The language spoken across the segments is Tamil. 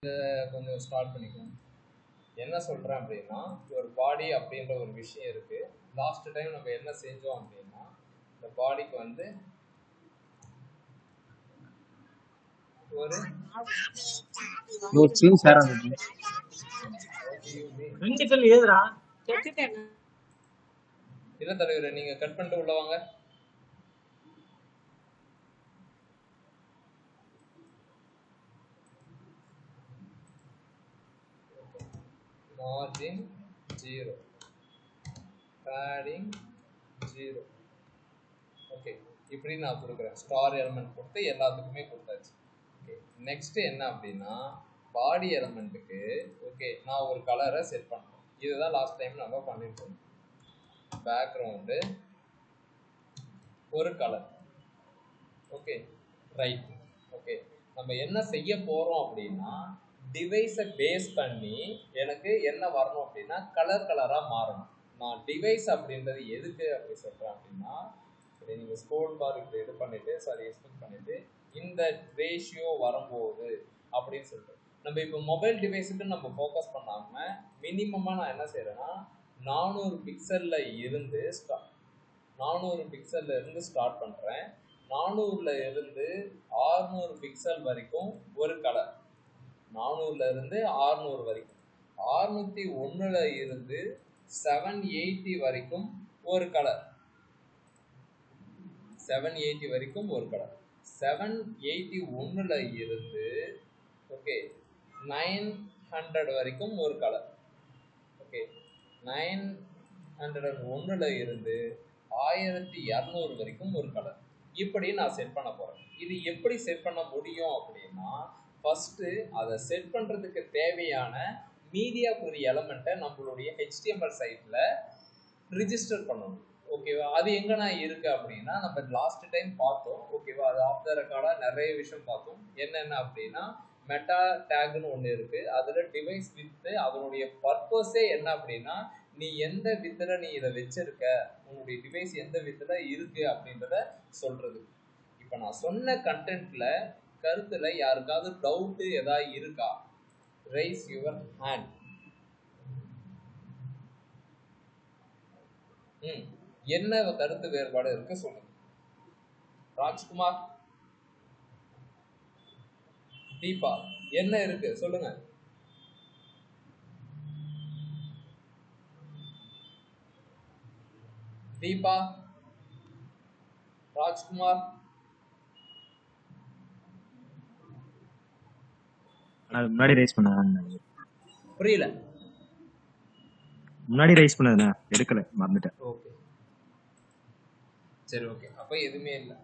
கொஞ்சம் ஸ்டார்ட் பண்ணிக்கோங்க. என்ன சொல்கிறேன் அப்படின்னா, ஒரு பாடி அப்படின்ற ஒரு விஷயம் இருக்குது. லாஸ்ட் டைம் நம்ம என்ன செஞ்சோம் அப்படின்னா, இந்த பாடிக்கு வந்து ஒரு இல்ல தலைவரே, நீங்க கட் பண்ணிட்டு உள்ள வாங்க. Margin 0, padding 0. ஓகே, இப்படி நான் கொடுக்குறேன். ஸ்டார் எலிமெண்ட் கொடுத்து எல்லாத்துக்குமே கொடுத்தாச்சு. ஓகே, நெக்ஸ்ட் என்ன அப்படின்னா, பாடி எலிமெண்ட்டுக்கு ஓகே நான் ஒரு கலரை செட் பண்ணுறோம். இதுதான் லாஸ்ட் டைம் நம்ம பண்ணிருக்கோம். பேக்ரவுண்டு ஒரு கலர். Okay right. ஓகே, நம்ம என்ன செய்ய போகிறோம் அப்படின்னா, டிவைஸை பேஸ் பண்ணி எனக்கு என்ன வரணும் அப்படின்னா கலர் கலராக மாறணும். நான் டிவைஸ் அப்படின்றது எதுக்கு அப்படி சொல்கிறேன் அப்படின்னா, நீங்கள் ஸ்க்ரோல் பார் இப்படி இது பண்ணிவிட்டு எக்ஸ்பெக்ட் பண்ணிவிட்டு இந்த ரேஷியோ வரும்போது அப்படின்னு சொல்லிட்டு நம்ம இப்போ மொபைல் டிவைஸுக்கு நம்ம ஃபோக்கஸ் பண்ணாமல் மினிமமாக நான் என்ன செய்கிறேன்னா 400 பிக்சலில் இருந்து 400 பிக்சல்ல இருந்து ஸ்டார்ட் பண்ணுறேன். 400ல இருந்து 600 பிக்சல் வரைக்கும் ஒரு கலர். 400ல இருந்து 600 வரைக்கும். 601ல இருந்து 780 வரைக்கும் ஒரு கலர். 780 வரைக்கும் ஒரு கலர். 781ல இருந்து ஓகே 900 வரைக்கும் ஒரு கலர். ஓகே, 901ல இருந்து 1200 வரைக்கும் ஒரு கலர். இப்படி நான் செட் பண்ண போறேன். இது எப்படி செட் பண்ண முடியும் அப்படின்னா, ஃபர்ஸ்ட் அதை செட் பண்றதுக்கு தேவையான மீடியாக்குரிய எலமெண்ட்டை நம்மளுடைய HTML சைட்ல ரிஜிஸ்டர் பண்ணணும். ஓகேவா, அது எங்கன்னா இருக்கு அப்படின்னா நம்ம லாஸ்ட் டைம் பார்த்தோம். ஓகேவா, அது ஆஃப் த ரெக்கார்டா நிறைய விஷயம் பார்த்தோம். என்னென்ன அப்படின்னா மெட்டா டேக்னு ஒன்று இருக்கு. அதுல டிவைஸ் வித் அதனுடைய பர்பஸே என்ன அப்படின்னா, நீ எந்த வித்துல நீ இதை வச்சிருக்க, உன்னுடைய டிவைஸ் எந்த வித்துல இருக்கு அப்படின்றத சொல்றது. இப்ப நான் சொன்ன கண்டென்ட்ல கருத்துல யாருக்காவது டவுட் ஏதாவது இருக்கா? Raise your hand. என்ன கருத்து வேறுபாடு இருக்கு சொல்லுங்க. ராஜ்குமார், தீபா, என்ன இருக்கு சொல்லுங்க. தீபா, ராஜ்குமார், முன்னாடி ரைஸ் பண்ணாங்க. புரியல. முன்னாடி ரைஸ் பண்ணதுண்ணா, எடுக்கல, மறந்துட்டேன். ஓகே சரி, ஓகே, அப்ப எதுவுமே இல்லை.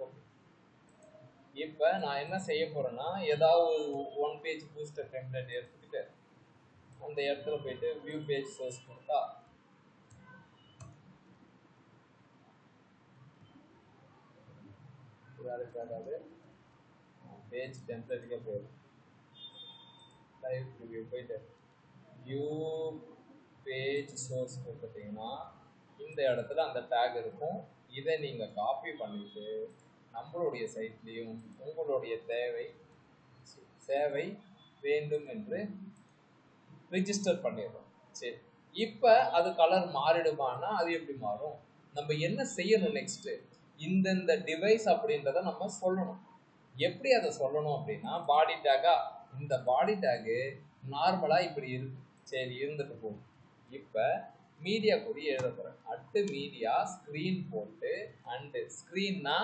ஓகே, இப்போ நான் என்ன செய்ய போறேன்னா, ஏதாவது ஒன் பேஜ் பூஸ்டர் டெம்ப்ளேட் எடுத்துக்கிட்டு அந்த இடத்துல போயிட்டு வியூ பேஜ் சோர்ஸ் கொடுத்தா வேலைக்கு ஆகாது. பேஜ் டெம்ப்ளேட்டுக்கே போயிடும். லைவ் ரிவ்யூ போயிட்டு வியூ பேஜ் சோர்ஸ் கொடுத்தீங்கன்னா இந்த இடத்துல அந்த டேக் இருக்கும். இதை நீங்கள் காப்பி பண்ணிட்டு நம்மளுடைய சைட்லேயும் உங்களுடைய சேவை வேண்டும் என்று ரிஜிஸ்டர் பண்ணிடுறோம். சரி, இப்போ அது கலர் மாறிடுமானா அது எப்படி மாறும்? நம்ம என்ன செய்யணும் நெக்ஸ்ட்டு, இந்தந்த டிவைஸ் அப்படின்றத நம்ம சொல்லணும். எப்படி அதை சொல்லணும் அப்படின்னா, பாடி டேக்கா, இந்த பாடி டேக்கு நார்மலாக இப்படி இருக்கு, சரி இருந்துட்டு போகும். இப்போ மீடியா கொடி எழுத போகிறேன். அட்டு மீடியா ஸ்க்ரீன் போட்டு அண்டு ஸ்க்ரீன்னா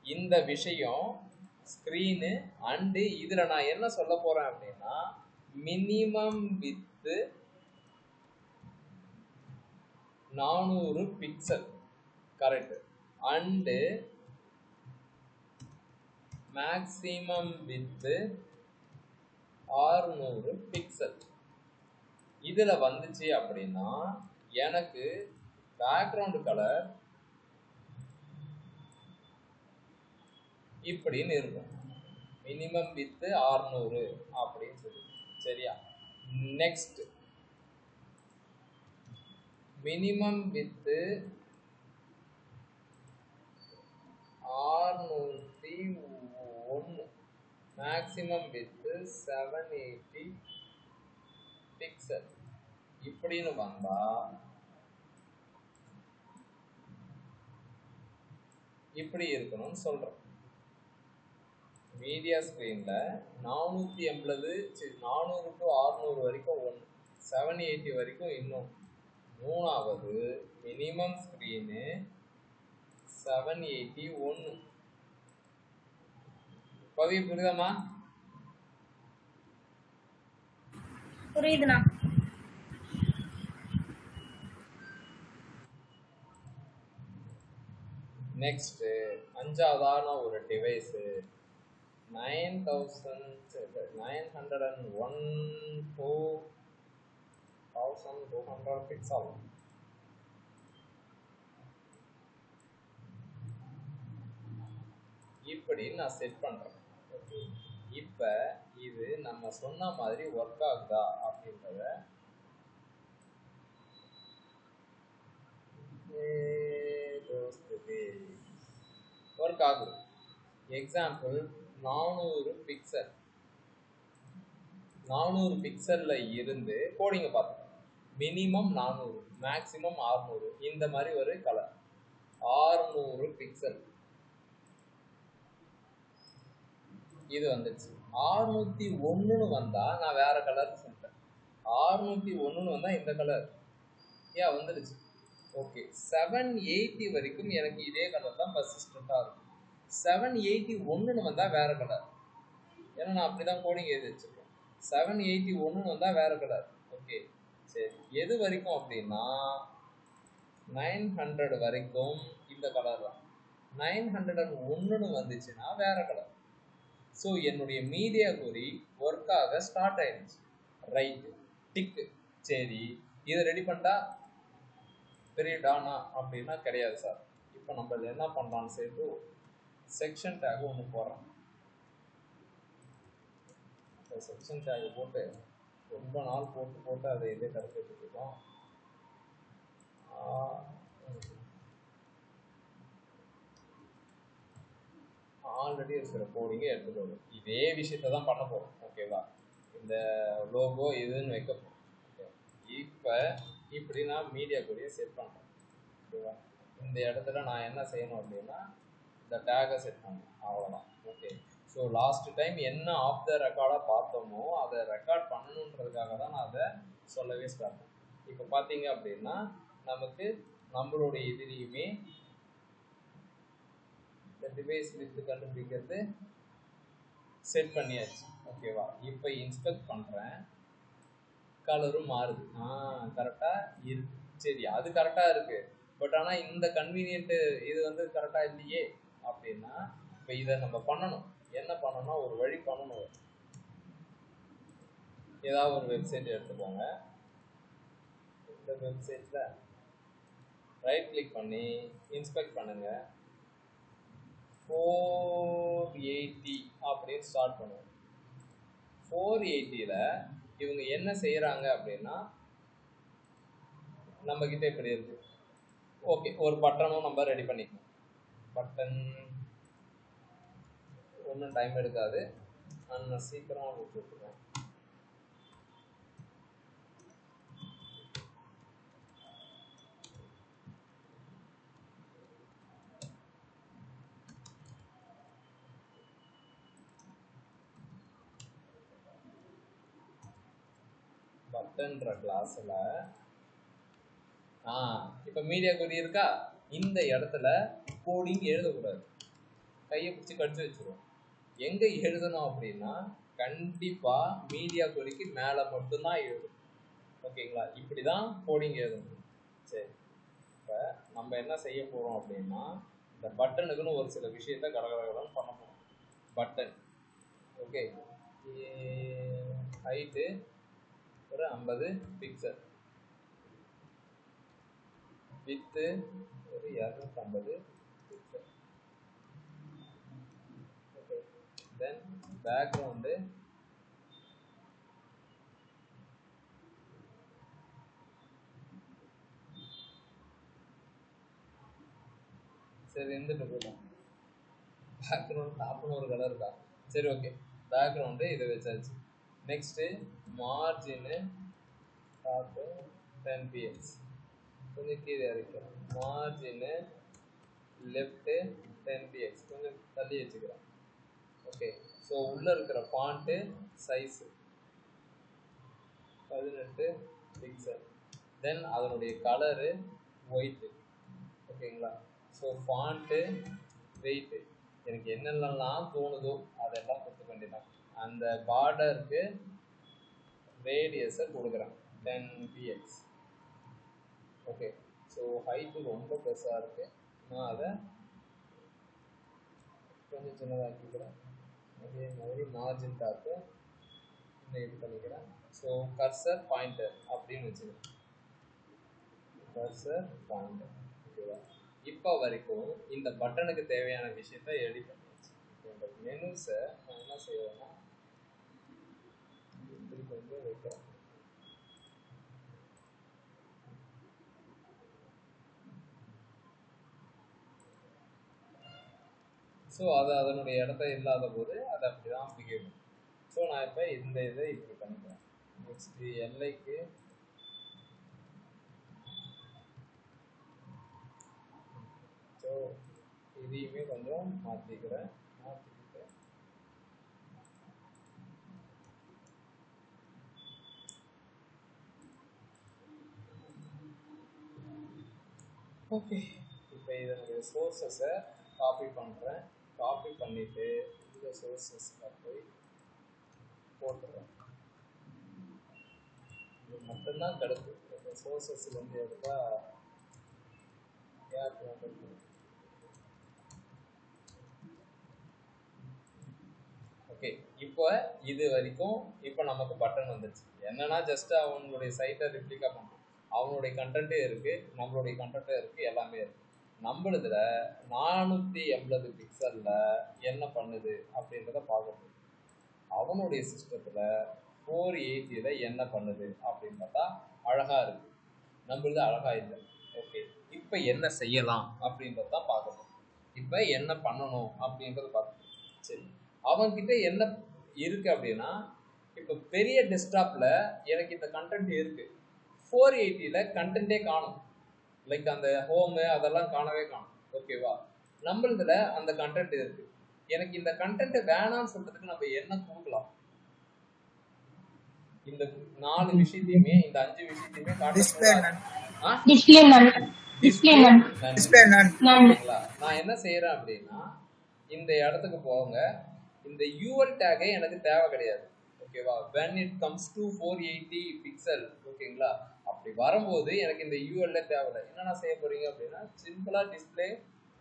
இந்த விஷயம் ஸ்க்ரீனு அண்டு இதில் நான் என்ன சொல்ல போகிறேன் அப்படின்னா minimum with 400 pixel correct and maximum with 600 pixel. இதில் வந்துச்சு அப்படின்னா எனக்கு பேக்ரவுண்ட் கலர் இப்படின்னு இருக்கும். மினிமம் வித்து 600 அப்படின்னு சொல்லி. சரியா, next minimum with 601 maximum with 780 pixel இப்படின்னு வந்தா இப்படி இருக்கணும்னு சொல்றோம். மீடியா ஸ்க்ரீன்ல 480 400 டு 600 வரைக்கும் ஒன்று, 780 வரைக்கும் இன்னும். மூணாவது மினிமம் ஸ்க்ரீனு 780 ஒன்று. பவி புரியுதாமா? புரியுதுண்ணா. நெக்ஸ்ட் அஞ்சாவதான ஒரு டிவைஸு 901,200 பிக்சல். இப்படி நான் செட் பண்றேன். இப்ப இது நம்ம சொன்ன மாதிரி ஒர்க் ஆகுதா அப்படின்றத ஒர்க் ஆகுது. எக்ஸாம்பிள் 400 பிக்சல், 400 பிக்சல்ல இருந்து கோடிங்க பார்த்துக்கோங்க. மினிமம் 400, மேக்ஸிமம் 600, இந்த மாதிரி ஒரு கலர். 600 பிக்சல் இது வந்துச்சு. 601ன்னு வந்தா நான் வேற கலர் சொல்லிட்டேன். 601ன்னு வந்தா இந்த கலர் ஏன் வந்துடுச்சு. ஓகே, 780 வரைக்கும் எனக்கு இதே கலர் தான் பர்சிஸ்டண்டா இருக்கும். 781ன்னு வந்தா வேற கலர், ஏன்னா நான் அப்படிதான் கோடிங் எழுதி வச்சிருக்கேன். 781ன்னு வந்தா வேற கலர். ஓகே சரி, எது வரைக்கும் அப்படின்னா 900 வரைக்கும் இந்த கலர் தான். 901ன்னு வந்துச்சுன்னா வேற கலர். ஸோ என்னுடைய மீடியா குறி ஒர்க் ஆக ஸ்டார்ட் ஆயிடுச்சு. ரைட்டு, டிக்கு. சரி, இதை ரெடி பண்ணிட்டா பெரிய டானா அப்படின்னா கிடையாது சார். இப்போ நம்ம என்ன பண்ணலான்னு சேர்த்து செக்ஷன் டேக் ஒன்று போடுறோம். செக்ஷன் டேக் போட்டு ரொம்ப நாள் போட்டு அதை இதே கருத்துட்டு இருக்கோம். ஆல்ரெடி இருக்கிற கோடிங்கே எடுத்துக்கணும். இதே விஷயத்தை தான் பண்ண போகிறோம். ஓகேவா? இந்த லோகோ இதுன்னு வைக்க போகிறோம். ஓகே, இப்போ இப்படி நான் மீடியா கோடியை செட் பண்ணுறேன். ஓகேவா? இந்த இடத்துல நான் என்ன செய்யணும் அப்படின்னா இந்த டேகை செட் பண்ணணும், அவ்வளோதான். ஓகே, ஸோ லாஸ்ட் டைம் என்ன ஆஃப் த ரெக்கார்டாக பார்த்தோமோ அதை ரெக்கார்ட் பண்ணணுன்றதுக்காக தான் நான் அதை சொல்லவே ஸ்டார்ட் பண்ணேன். இப்போ பார்த்தீங்க அப்படின்னா நமக்கு நம்மளுடைய இதுலேயுமே இந்த டிவைஸ் வித்து கண்டுபிடிக்கிறது செட் பண்ணியாச்சு. ஓகேவா? இப்போ இன்ஸ்பெக்ட் பண்ணுறேன், கலரும் மாறுது. கரெக்டாக இருக்கு. சரி, அது கரெக்டாக இருக்குது. பட் ஆனால் இந்த கன்வீனியன்ட்டு இது வந்து கரெக்டாக இல்லையே அப்படின்னா இப்போ இதை நம்ம பண்ணணும். என்ன பண்ணணும்னா ஒரு வழி பண்ணணும். ஏதாவது ஒரு வெப்சைட் எடுத்துக்கோங்க. இந்த வெப்சைட்டில் ரைட் கிளிக் பண்ணி இன்ஸ்பெக்ட் பண்ணுங்க. 480 அப்படின்னு ஸ்டார்ட் பண்ணுவோம். 480ல் இவங்க என்ன செய்கிறாங்க அப்படின்னா நம்மக்கிட்ட இப்படி இருக்கு. ஓகே, ஒரு பட்டனும் நம்ம ரெடி பண்ணிக்கணும். பட்டன் ஒன்றும் டைம் எடுக்காது, நான் சீக்கிரமாக கொடுத்துருக்கேன். பட்டன்ற கிளாஸில் இப்போ மீடியா கோடி இருக்கா, இந்த இடத்துல கோடிங் எழுதக்கூடாது. கையை பிடிச்சி கடிச்சு வச்சுருவோம். எங்கே எழுதணும் அப்படின்னா கண்டிப்பாக மீடியா கோடிக்கு மேலே மட்டும்தான் எழுதணும். ஓகேங்களா? இப்படி தான் கோடிங் எழுதணும். சரி, இப்போ நம்ம என்ன செய்ய போகிறோம் அப்படின்னா இந்த பட்டனுக்குன்னு ஒரு சில விஷயத்த கடகடகடன்னு பண்ண போகிறோம். பட்டன் ஓகே, ஹைட்டு ஒரு 50 பிக்சல், வித்து ஒரு 250 பிக்சல். ஓகே, தென் பேக்ரவுண்டு சரி இருந்துட்டு போதும். பேக்ரவுண்ட் டாப்னு ஒரு கலர் இருக்கா? சரி ஓகே, பேக்ரவுண்டு இதை வச்சாச்சு. நெக்ஸ்ட்டு மார்ஜினு டாப்பு 10 px கொஞ்சம் கீழே இறக்கிறேன். மார்ஜினு லெஃப்ட்டு 10 px கொஞ்சம் தள்ளி வச்சுக்கிறேன். ஓகே, ஸோ உள்ளே இருக்கிற ஃபாண்ட்டு சைஸு 18 பிக்சல். தென் அதனுடைய கலரு ஒயிட்டு. ஓகேங்களா? ஸோ ஃபாண்ட்டு வெயிட்டு எனக்கு என்னென்னலாம் தோணுதோ அதெல்லாம் கொடுத்துக்க வேண்டியதான். அந்த பார்டருக்கு ரேடியஸை கொடுக்குறேன் 10 px. ஓகே, ஸோ ஹைட்டு ரொம்ப பெருசாக இருக்குது, நான் அதை கொஞ்சம் சின்னதாக்கிக்கிறேன். அதே மாதிரி மார்ஜின் டாப்பு இன்னும் இது பண்ணிக்கிறேன். ஸோ கர்சர் பாயிண்டர் அப்படின்னு வச்சுக்கிறேன். Cursor pointer. ஓகேவா? இப்போ வரைக்கும் இந்த பட்டனுக்கு தேவையான விஷயத்த ரெடி பண்ணியாச்சு. இந்த மெனுஸை நான் என்ன செய்வேன்னா இப்படி கொஞ்சம் வைக்கிறேன். ஸோ அது அதனுடைய இடத்த இல்லாத போது அதை அப்படி தான் பிஹேவ் பண்ணும். ஸோ நான் இப்போ இந்த இதை இப்படி பண்ணிக்கிறேன். நெக்ஸ்ட்டு எல்லைக்கு ஸோ இதையுமே கொஞ்சம் மாற்றிக்கிறேன். ஓகே, இப்போ இதனுடைய சோர்ஸஸை காப்பி பண்ணுறேன். காப்பி பண்ணிவிட்டு இந்த சோர்ஸஸில் போய் போட்டுறேன். இது மட்டும்தான் கிடைக்கும். இந்த சோர்ஸஸ்லேருந்து எடுத்தால் கேப் வந்துருக்கு. ஓகே, இப்போ இது வரைக்கும் இப்போ நமக்கு பட்டன் வந்துடுச்சு. என்னன்னா ஜஸ்ட் அவங்களுடைய சைட்டை ரிப்ளிகா பண்ணுறோம். அவனுடைய கண்டென்ட்டே இருக்குது, நம்மளுடைய கண்டென்ட்டும் இருக்குது, எல்லாமே இருக்குது. நம்மளதுல 480 பிக்சலில் என்ன பண்ணுது அப்படின்றத பார்க்கணும். அவனுடைய சிஸ்டத்தில் 480 என்ன பண்ணுது அப்படின்னு பார்த்தா அழகாக இருக்குது, நம்மளது அழகாக இல்லை. ஓகே, இப்போ என்ன செய்யலாம் அப்படின்றத தான் பார்க்கணும். இப்போ என்ன பண்ணணும் அப்படின்றத பார்க்கணும். சரி, அவன்கிட்ட என்ன இருக்குது அப்படின்னா, இப்போ பெரிய டெஸ்க்டாப்பில் எனக்கு இந்த கண்டென்ட் இருக்குது, 480 கண்டென்ட்டே காணும். லைக் அந்த ஹோமு அதெல்லாம் காணவே காணும். ஓகேவா? நம்மளதுல அந்த கண்டென்ட் இருக்கு. எனக்கு இந்த கண்டென்ட் வேணாம்னு சொல்றதுக்கு நம்ம என்ன கொடுக்கலாம்? இந்த 4 விஷயத்தையுமே, இந்த 5 விஷயத்தையுமே நான் என்ன செய்யறேன் அப்படின்னா, இந்த இடத்துக்கு போங்க, இந்த UL டேகே எனக்கு தேவை கிடையாது. ஓகேவா? when it comes to 480 pixel, ஓகேங்களா? அப்படி வரும்போது எனக்கு இந்த UL தேவையில்லை. என்னென்ன செய்ய போறீங்க அப்படின்னா, சிம்பிளா டிஸ்பிளே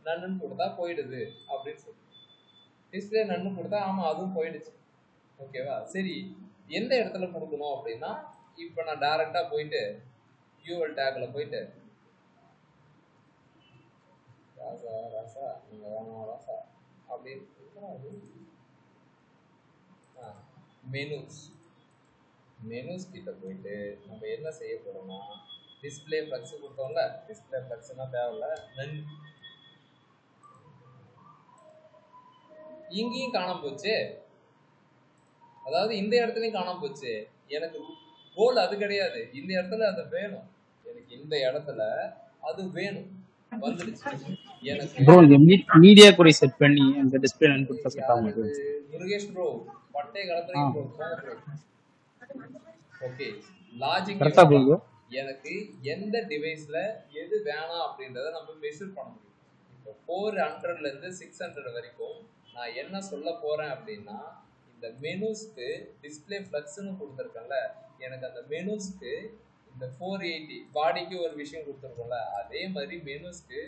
நன்னு கொடுத்தா போயிடுது அப்படின்னு சொல்லி டிஸ்பிளே நன்னு கொடுத்தா ஆமாம் அதுவும் போயிடுச்சு. ஓகேவா? சரி, எந்த இடத்துல கொடுக்கணும் அப்படின்னா, இப்போ நான் டைரெக்டாக போயிட்டு UL டேக்கில் போயிட்டு ராசா ராசா நீங்கள் வேணாம் ராசா அப்படின்னு மெனுஸ் கிட்ட போயிட்டு நம்ம என்ன செய்ய போறோம்னா, டிஸ்பிளே ஃப்ளக்ஸ் கொடுத்தோம்ல, டிஸ்பிளே ஃப்ளக்ஸ்னா தேவையில்ல, நன் இங்கேயும் காணாம போச்சு. அதாவது இந்த இடத்துலையும் காணாம போச்சு. எனக்கு கோல் அது கிடையாது, இந்த இடத்துல அது வேணும். எனக்கு இந்த இடத்துல அது வேணும், வந்துடுச்சு எனக்கு. ப்ரோ இந்த மீடியா கூட செட் பண்ணி அந்த டிஸ்ப்ளே நான் கொடுத்தா செட் ஆகும். முருகேஷ் ப்ரோ பட்டை கலத்துறீங்க ப்ரோ, போங்க ப்ரோ. ஓகே, லாஜிக் எனக்கு எந்த டிவைஸ்ல எது வேணாம் அப்படின்றத நம்ம மெஷர் பண்ண முடியும். இப்போ 400 600 வரைக்கும் நான் என்ன சொல்ல போறேன் அப்படின்னா, இந்த மெனுஸ்க்கு டிஸ்பிளே ஃப்ளக்ஸ்னு கொடுத்துருக்கேன்ல, எனக்கு அந்த மெனுஸ்க்கு இந்த 480 பாடிக்கு ஒரு விஷயம் கொடுத்துருக்கோம்ல, அதே மாதிரி மெனுஸ்க்கு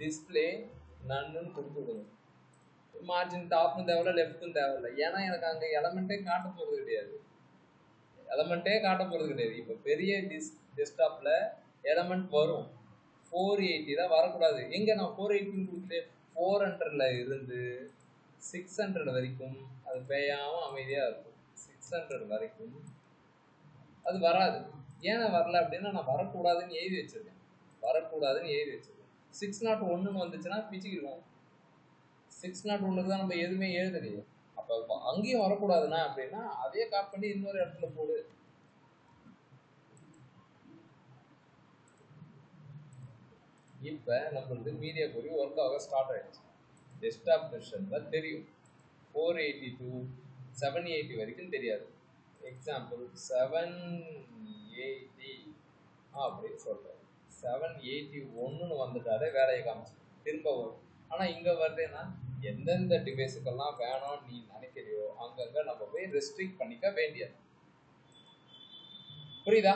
டிஸ்பிளே நன்னு கொடுத்து விடுங்க. மார்ஜின் டாப்பும் தேவையில்ல, லெஃப்ட்டும் தேவையில்லை. ஏன்னா எனக்கு அங்கே எலமெண்ட்டே காட்ட போகிறது கிடையாது. இப்போ பெரிய டெஸ்க்டாப்பில் எலமெண்ட் வரும், 480 தான் வரக்கூடாது. எங்கே நான் 480 கொடுத்துட்டு 400 இருந்து 600 வரைக்கும் அது பெய்யாமல் அமைதியாக இருக்கும். 600 வரைக்கும் அது வராது. ஏன்னா வரல அப்படின்னா, நான் வரக்கூடாதுன்னு எழுதி வச்சிருக்கேன். 601 வந்துச்சுன்னா பிச்சுக்கிடுவோம். 601 தான் நம்ம எதுவுமே எழுதலையே. அப்போ அங்கேயும் வரக்கூடாதுன்னா அப்படின்னா அதே காப்பி பண்ணி இன்னொரு இடத்துல போடு. இப்போ நம்மளுக்கு மீடியா கொரி ஒர்க் ஆக ஸ்டார்ட் ஆயிடுச்சு. டெஸ்க்டாப் வெர்ஷனில் தெரியும் 480 to 780 வரைக்கும் தெரியாது. எக்ஸாம்பிள் 780 அப்படின்னு சொல்கிறேன். 781ன்னு வந்துட்டாலே வேலையை காமிச்சு திரும்ப வரும். ஆனால் இங்கே வருதுன்னா எந்தெந்த டிவைஸுக்கெல்லாம் வேணும்னு நீ நினைக்கிறியோ அங்கங்கே நம்ம போய் ரெஸ்ட்ரிக்ட் பண்ணிக்க வேண்டியது. புரியுதா?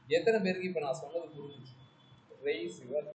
எத்தனை பேருக்கு இப்போ நான் சொன்னது புரிஞ்சிச்சு? Raise your